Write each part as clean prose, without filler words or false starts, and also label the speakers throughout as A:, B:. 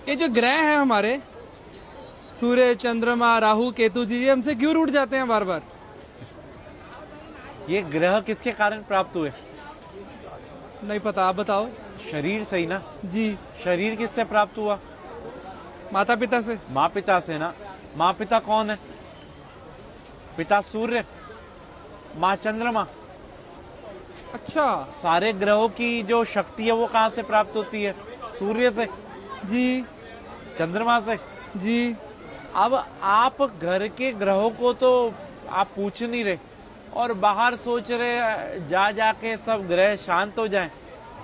A: ये जो ग्रह हैं हमारे, सूर्य, चंद्रमा, राहु, केतु जी, ये हमसे क्यों रूठ जाते हैं बार बार?
B: ये ग्रह किसके कारण प्राप्त हुए?
A: नहीं पता, आप बताओ।
B: शरीर से ही ना।
A: जी।
B: शरीर किससे प्राप्त हुआ?
A: माता पिता से।
B: माँ पिता से ना। माँ पिता कौन है? पिता सूर्य, माँ चंद्रमा।
A: अच्छा।
B: सारे ग्रहों की जो शक्ति है वो कहाँ से प्राप्त होती है? सूर्य से,
A: जी।
B: चंद्रमा से।
A: जी।
B: अब आप घर के ग्रहों को तो आप पूछ नहीं रहे और बाहर सोच रहे जा जाके सब ग्रह शांत हो जाएं,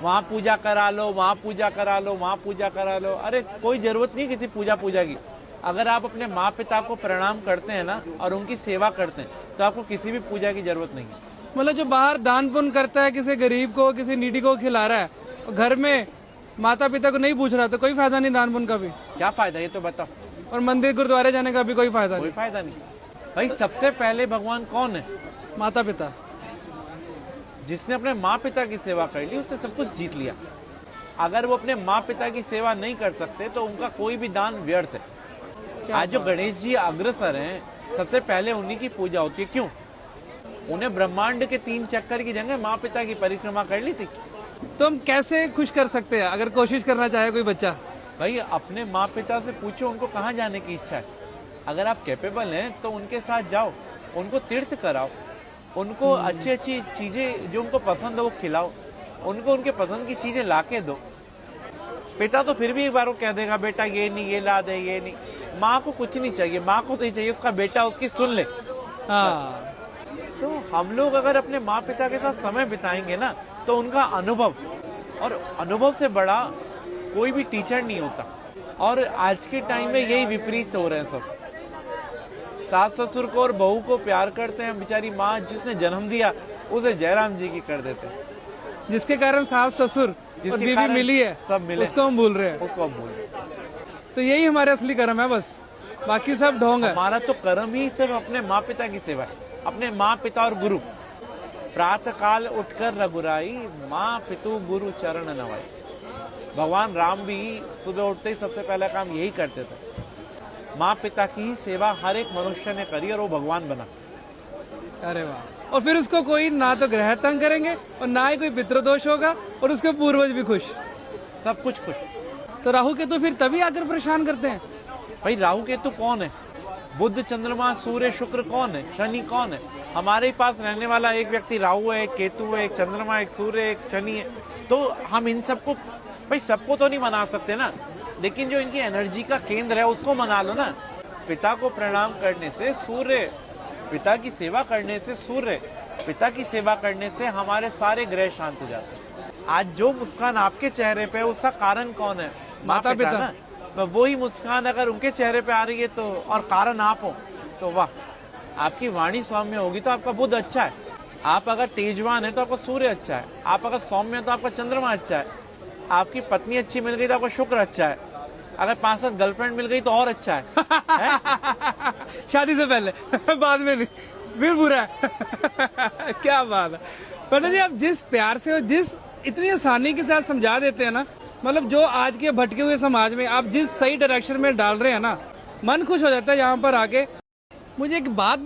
B: वहां पूजा करा लो, वहां पूजा करा लो, वहां पूजा करा लो। अरे कोई जरूरत नहीं किसी पूजा की। अगर आप अपने माँ पिता को प्रणाम करते हैं ना और उनकी सेवा करते हैं तो आपको किसी भी पूजा की जरूरत नहीं है।
A: मतलब जो बाहर दान पुण्य करता है, किसी गरीब को, किसी नीडी को खिला रहा है, और घर में माता पिता को नहीं पूछ रहा, तो कोई फायदा नहीं दान पुण्य का भी।
B: क्या फायदा ये तो बताओ।
A: और मंदिर गुरुद्वारे जाने का भी कोई फायदा
B: कोई
A: नहीं।
B: फायदा नहीं भाई। सबसे पहले भगवान कौन है?
A: माता पिता।
B: जिसने अपने माँ पिता की सेवा कर ली उसने सब कुछ जीत लिया। अगर वो अपने माँ पिता की सेवा नहीं कर सकते तो उनका कोई भी दान व्यर्थ है। आज जो गणेश जी अग्रसर हैं, सबसे पहले उन्हीं की पूजा होती है। क्यों? उन्हें ब्रह्मांड के 3 चक्कर की जगह माँ पिता की परिक्रमा कर ली थी।
A: तो हम कैसे खुश कर सकते हैं अगर कोशिश करना चाहे कोई बच्चा?
B: भाई अपने माँ पिता से पूछो उनको कहाँ जाने की इच्छा है। अगर आप कैपेबल हैं तो उनके साथ जाओ, उनको तीर्थ कराओ, उनको अच्छी अच्छी चीजें जो उनको पसंद है वो खिलाओ, उनको उनके पसंद की चीजें ला के दो। पिता तो फिर भी एक बार वो कह देगा बेटा ये नहीं, ये ला दे, ये नहीं। माँ को कुछ नहीं चाहिए, माँ को तो चाहिए उसका बेटा उसकी सुन ले।
A: हाँ।
B: तो हम लोग अगर अपने माँ पिता के साथ समय बिताएंगे ना तो उनका अनुभव, और अनुभव से बड़ा कोई भी टीचर नहीं होता। और आज के टाइम में यही विपरीत हो रहे हैं सब। सास ससुर को और बहू को प्यार करते हैं, बेचारी माँ जिसने जन्म दिया उसे जयराम जी की कर देते हैं।
A: जिसके कारण सास ससुर और बीवी मिली है,
B: सब मिले,
A: उसको हम भूल रहे हैं।
B: उसको हम भूल रहे हैं।
A: तो यही हमारे असली कर्म है, बस बाकी सब ढोंग है।
B: हमारा तो कर्म ही सिर्फ अपने माँ पिता की सेवा है, अपने माँ पिता और गुरु। प्रातः काल उठकर रघुराई, माँ पितु गुरु चरण नवाई। भगवान राम भी सुबह उठते ही सबसे पहला काम यही करते थे। माँ पिता की ही सेवा हर एक मनुष्य ने करी और वो भगवान बना।
A: अरे वाह। और फिर उसको कोई ना तो ग्रह तंग करेंगे और ना ही कोई पितृदोष होगा, और उसके पूर्वज भी खुश,
B: सब कुछ खुश।
A: तो राहु केतु फिर तभी आकर परेशान करते हैं।
B: भाई राहु केतु कौन है? बुध, चंद्रमा, सूर्य, शुक्र कौन है? शनि कौन है? हमारे पास रहने वाला एक व्यक्ति राहु है, एक केतु है, एक चंद्रमा, एक सूर्य, एक शनि है। तो हम इन सबको, भाई सबको तो नहीं मना सकते ना, लेकिन जो इनकी एनर्जी का केंद्र है उसको मना लो ना। पिता को प्रणाम करने से सूर्य, पिता की सेवा करने से सूर्य, पिता की सेवा करने से हमारे सारे ग्रह शांत हो जाते हैं। आज जो मुस्कान आपके चेहरे पे है उसका कारण कौन है?
A: माता पिता
B: ना। तो वही मुस्कान अगर उनके चेहरे पे आ रही है तो, और कारण आप हो, तो वाह, आपकी वाणी सौम्य होगी तो आपका बुध अच्छा है। आप अगर तेजवान है तो आपका सूर्य अच्छा है। आप अगर सौम्य है तो आपका चंद्रमा अच्छा है। आपकी पत्नी अच्छी मिल गई तो आपका शुक्र अच्छा है। अगर 5-7 गर्लफ्रेंड मिल गई तो और अच्छा है, है?
A: शादी से पहले बाद में नहीं, फिर बुरा है। क्या बात है पंडित जी, आप जिस प्यार से और जिस इतनी आसानी के साथ समझा देते हैं ना, मतलब जो आज के भटके हुए समाज में आप जिस सही डायरेक्शन में डाल रहे हैं ना, मन खुश हो जाता है यहाँ पर आके। मुझे एक बात